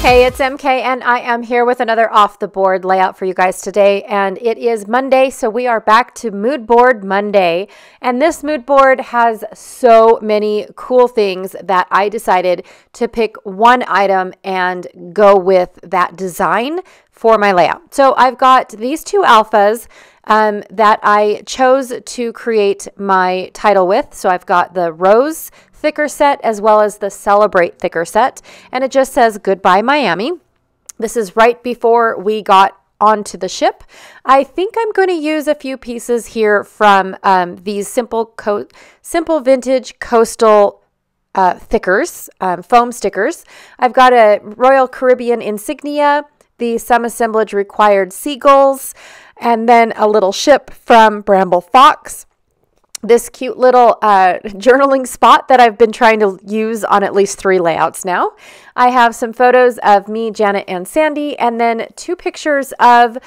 Hey, it's MK and I am here with another off the board layout for you guys today, and it is Monday, so we are back to Mood Board Monday. And this mood board has so many cool things that I decided to pick one item and go with that design for my layout. So I've got these two alphas that I chose to create my title with. So I've got the Rose thicker set as well as the Celebrate thicker set, and it just says Goodbye Miami. This is right before we got onto the ship. I think I'm going to use a few pieces here from these simple vintage coastal thickers, foam stickers. I've got a Royal Caribbean insignia, the some assemblage required seagulls, and then a little ship from Bramble Fox. This cute little journaling spot that I've been trying to use on at least 3 layouts now. I have some photos of me, Janet, and Sandy, and then 2 pictures of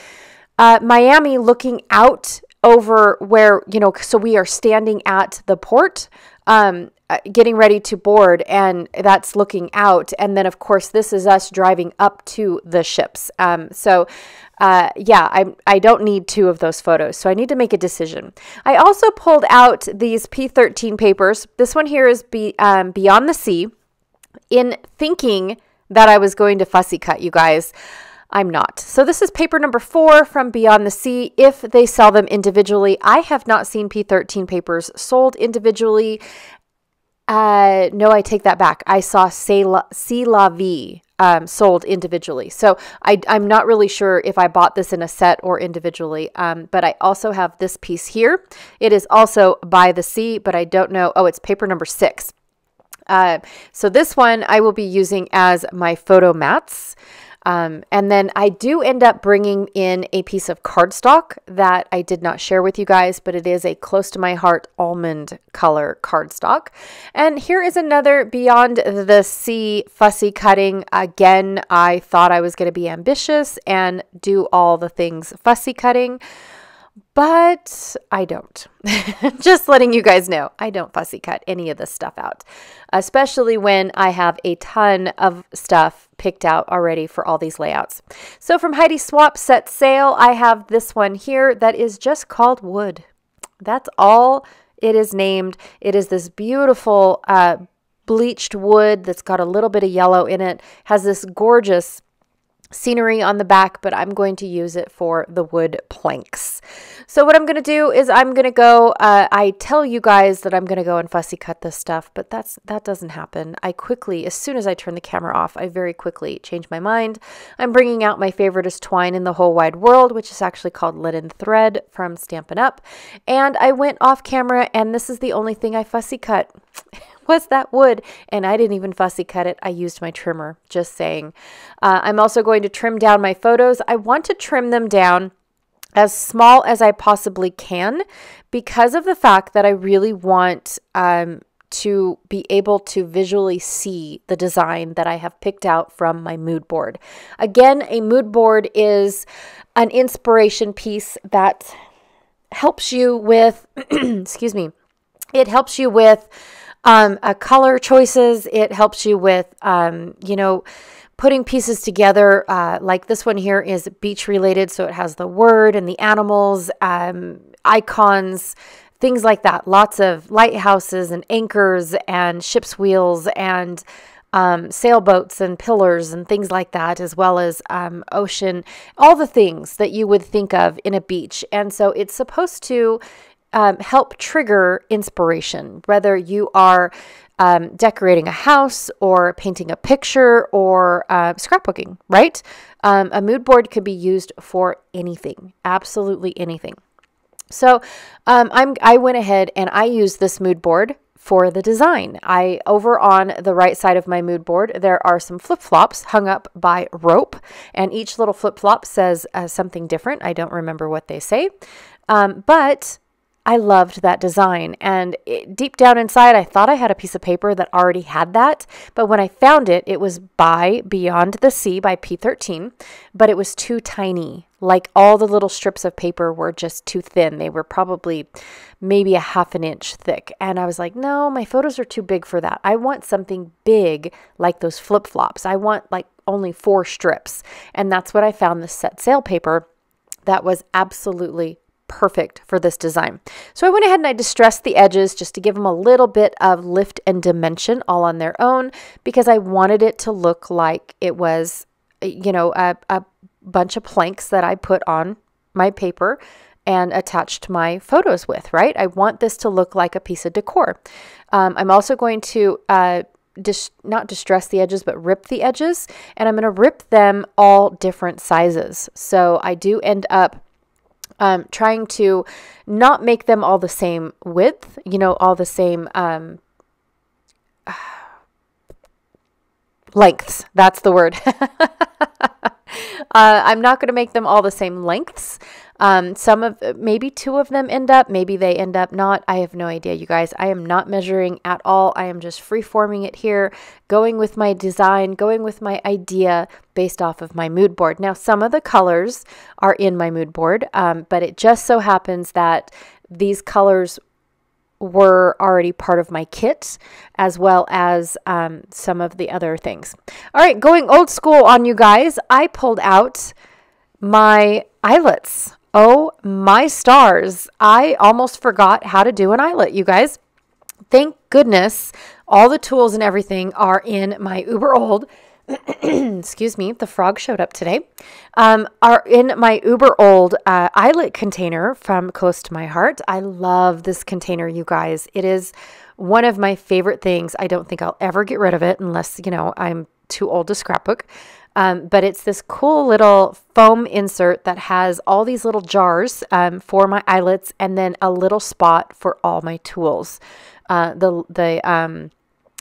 Miami looking out over where, so we are standing at the port, getting ready to board, and that's looking out. And then, of course, this is us driving up to the ships. I don't need 2 of those photos, so I need to make a decision. I also pulled out these P13 papers. This one here is Beyond the Sea. In thinking that I was going to fussy cut, you guys, I'm not. So this is paper number 4 from Beyond the Sea, if they sell them individually. I have not seen P13 papers sold individually. No, I take that back. I saw C'est La Vie sold individually. So I'm not really sure if I bought this in a set or individually, but I also have this piece here. It is also By the Sea, but I don't know. Oh, it's paper number 6. So this one I will be using as my photo mats. And then I do end up bringing in a piece of cardstock that I did not share with you guys, but it is a close to my heart almond color cardstock. And here is another Beyond the Sea fussy cutting. Again, I thought I was going to be ambitious and do all the things fussy cutting, but I don't. Just letting you guys know, I don't fussy cut any of this stuff out, especially when I have a ton of stuff picked out already for all these layouts. So from Heidi Swapp Set Sail, I have this one here that is just called Wood. That's all it is named. It is this beautiful bleached wood that's got a little bit of yellow in it, has this gorgeous scenery on the back, but I'm going to use it for the wood planks. So what I'm going to do is I'm going to go, I tell you guys that I'm going to go and fussy cut this stuff, but that doesn't happen. I quickly, as soon as I turn the camera off, I very quickly change my mind. I'm bringing out my favoriteest twine in the whole wide world, which is actually called Linen Thread from Stampin' Up. And I went off camera, and this is the only thing I fussy cut. Was that wood, and I didn't even fussy cut it. I used my trimmer, just saying. I'm also going to trim down my photos. I want to trim them down as small as I possibly can because of the fact that I really want to be able to visually see the design that I have picked out from my mood board. Again, a mood board is an inspiration piece that helps you with, excuse me, it helps you with color choices. It helps you with, putting pieces together. Like this one here is beach related, so it has the word and the animals, icons, things like that. Lots of lighthouses and anchors and ship's wheels and sailboats and pillars and things like that, as well as ocean, all the things that you would think of in a beach. And so it's supposed to help trigger inspiration, whether you are decorating a house or painting a picture or scrapbooking, right? A mood board could be used for anything, absolutely anything. So I went ahead and I used this mood board for the design. Over on the right side of my mood board, there are some flip-flops hung up by rope, and each little flip-flop says something different. I don't remember what they say, but I loved that design. And deep down inside, I thought I had a piece of paper that already had that. But when I found it, it was by Beyond the Sea by P13, but it was too tiny. Like all the little strips of paper were just too thin. They were probably maybe a half an inch thick. And I was like, no, my photos are too big for that. I want something big like those flip-flops. I want like only 4 strips. And that's what I found, the set sail paper that was absolutely perfect for this design. So I went ahead and I distressed the edges just to give them a little bit of lift and dimension all on their own, because I wanted it to look like it was, you know, a bunch of planks that I put on my paper and attached my photos with, right? I want this to look like a piece of decor. I'm also going to not distress the edges, but rip the edges, and I'm going to rip them all different sizes. So I do end up trying to not make them all the same width, you know, all the same lengths. That's the word. I'm not going to make them all the same lengths. Maybe 2 of them end up, maybe they end up not. I have no idea, you guys. I am not measuring at all. I am just free forming it here, going with my design, going with my idea based off of my mood board. Now, some of the colors are in my mood board, but it just so happens that these colors were already part of my kit, as well as some of the other things. All right, going old school on you guys, I pulled out my eyelets. Oh my stars. I almost forgot how to do an eyelet, you guys. Thank goodness all the tools and everything are in my uber old, excuse me, the frog showed up today, are in my uber old eyelet container from Close to My Heart. I love this container, you guys. It is one of my favorite things. I don't think I'll ever get rid of it unless, you know, I'm too old to scrapbook. But it's this cool little foam insert that has all these little jars for my eyelets, and then a little spot for all my tools.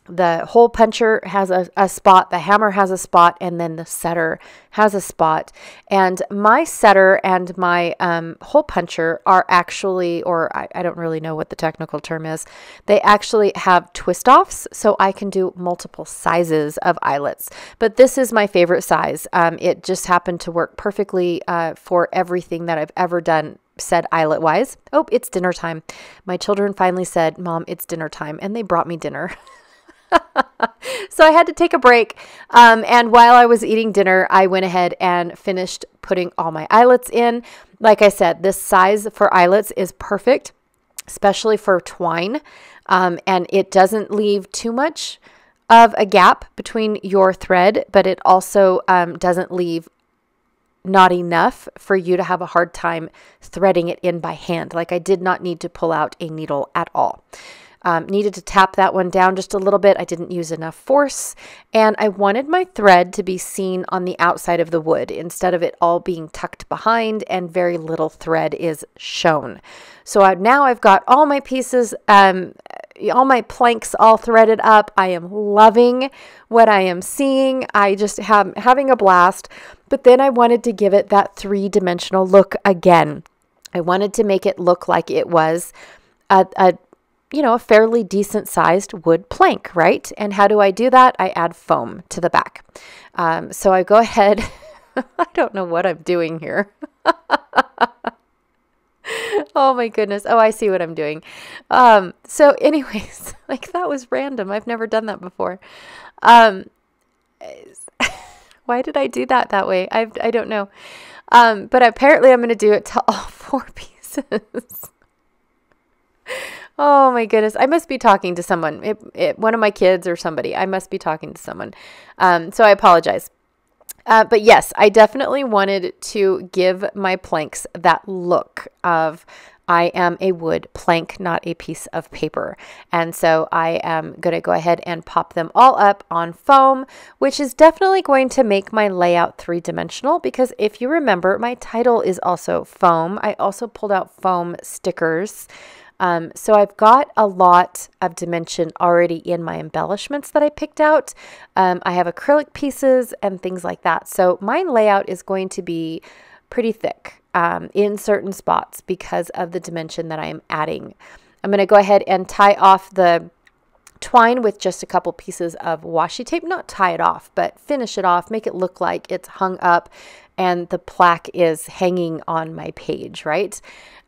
The hole puncher has a spot, the hammer has a spot, and then the setter has a spot. And my setter and my hole puncher are actually, or I don't really know what the technical term is, they actually have twist offs, so I can do multiple sizes of eyelets. But this is my favorite size. It just happened to work perfectly for everything that I've ever done, said eyelet wise. Oh, it's dinner time. My children finally said, Mom, it's dinner time, and they brought me dinner. So I had to take a break. And while I was eating dinner, I went ahead and finished putting all my eyelets in. Like I said, this size for eyelets is perfect, especially for twine. And it doesn't leave too much of a gap between your thread, but it also doesn't leave not enough for you to have a hard time threading it in by hand. Like I did not need to pull out a needle at all. Needed to tap that one down just a little bit. I didn't use enough force, and I wanted my thread to be seen on the outside of the wood instead of it all being tucked behind and very little thread is shown. So now I've got all my pieces, all my planks all threaded up. I am loving what I am seeing. I just having a blast, but then I wanted to give it that 3-dimensional look again. I wanted to make it look like it was a fairly decent sized wood plank, right? And how do I do that? I add foam to the back. So I go ahead, I don't know what I'm doing here. Oh my goodness. Oh, I see what I'm doing. So anyways, like that was random. I've never done that before. Why did I do that way? I don't know. But apparently I'm going to do it to all 4 pieces. Oh my goodness. I must be talking to someone, one of my kids or somebody. I must be talking to someone. So I apologize. But yes, I definitely wanted to give my planks that look of I am a wood plank, not a piece of paper. And so I am going to go ahead and pop them all up on foam, which is definitely going to make my layout 3-dimensional, because if you remember, my title is also foam. I also pulled out foam stickers. So I've got a lot of dimension already in my embellishments that I picked out. I have acrylic pieces and things like that. So my layout is going to be pretty thick. in certain spots because of the dimension that I am adding. I'm going to go ahead and tie off the twine with just a couple pieces of washi tape. Not tie it off, but finish it off, make it look like it's hung up and the plaque is hanging on my page, right?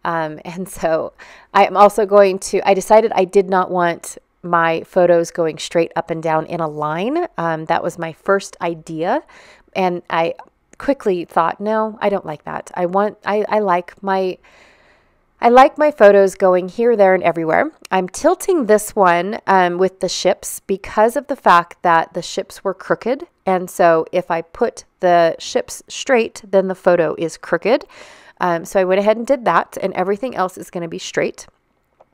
And so I'm also going to, I decided I did not want my photos going straight up and down in a line. That was my first idea. And I quickly thought, no, I don't like that. I like my photos going here, there, and everywhere. I'm tilting this one with the ships because of the fact that the ships were crooked. And so if I put the ships straight, then the photo is crooked. So I went ahead and did that, and everything else is going to be straight.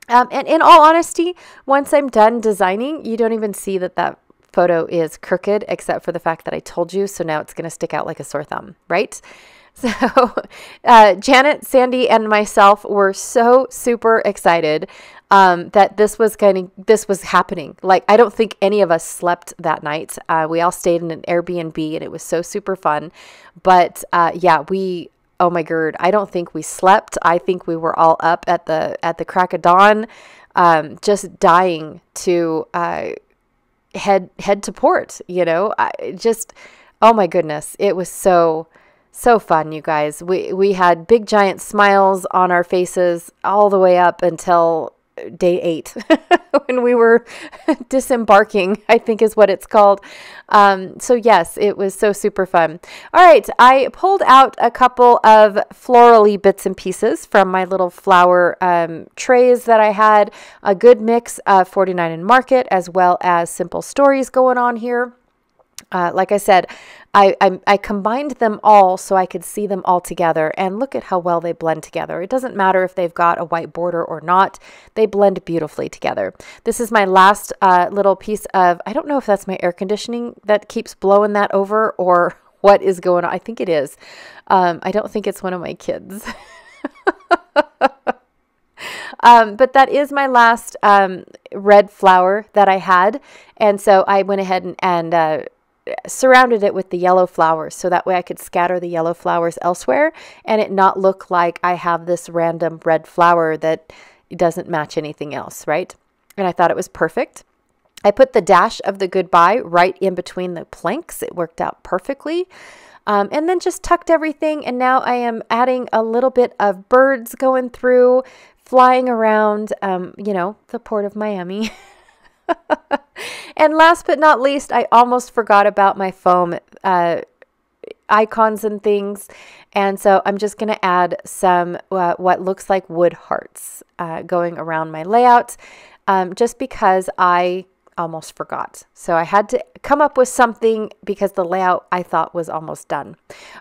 And in all honesty, once I'm done designing, you don't even see that that photo is crooked, except for the fact that I told you. So now it's going to stick out like a sore thumb, right? So Janet, Sandy, and myself were so super excited that this was happening. Like, I don't think any of us slept that night. We all stayed in an Airbnb, and it was so super fun. But yeah, oh my God, I don't think we slept. I think we were all up at the crack of dawn, just dying to head to port. Oh my goodness, it was so fun, you guys. We had big giant smiles on our faces all the way up until day 8 when we were disembarking, I think is what it's called. So yes, it was so super fun. All right, I pulled out a couple of florally bits and pieces from my little flower trays that I had. A good mix of 49 and Market as well as Simple Stories going on here. Like I said, I combined them all so I could see them all together, and look at how well they blend together. It doesn't matter if they've got a white border or not. They blend beautifully together. This is my last little piece of, I don't know if that's my air conditioning that keeps blowing that over or what is going on. I think it is. I don't think it's one of my kids. But that is my last red flower that I had. And so I went ahead and surrounded it with the yellow flowers, so that way I could scatter the yellow flowers elsewhere and it not look like I have this random red flower that doesn't match anything else, right? And I thought it was perfect. I put the dash of the goodbye right in between the planks. It worked out perfectly. And then just tucked everything, and now I am adding a little bit of birds going through, flying around, the port of Miami. And last but not least, I almost forgot about my foam icons and things. And so I'm just going to add some what looks like wood hearts going around my layout, just because I almost forgot. So I had to come up with something because the layout I thought was almost done.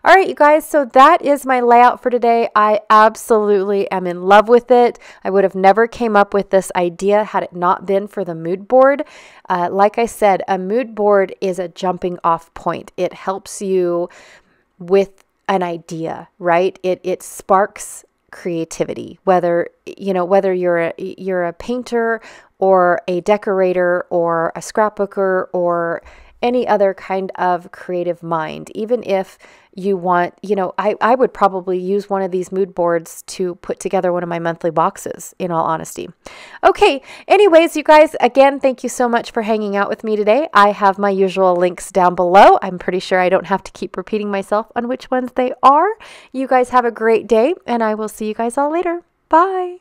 All right, you guys, so that is my layout for today. I absolutely am in love with it. I would have never came up with this idea had it not been for the mood board. Like I said, a mood board is a jumping off point. It helps you with an idea, right? It sparks creativity, whether you're a painter or a decorator or a scrapbooker or any other kind of creative mind. Even if you want, I would probably use one of these mood boards to put together one of my monthly boxes, in all honesty. Okay, anyways, you guys, again, thank you so much for hanging out with me today. I have my usual links down below. I'm pretty sure I don't have to keep repeating myself on which ones they are. You guys have a great day, and I will see you guys all later. Bye.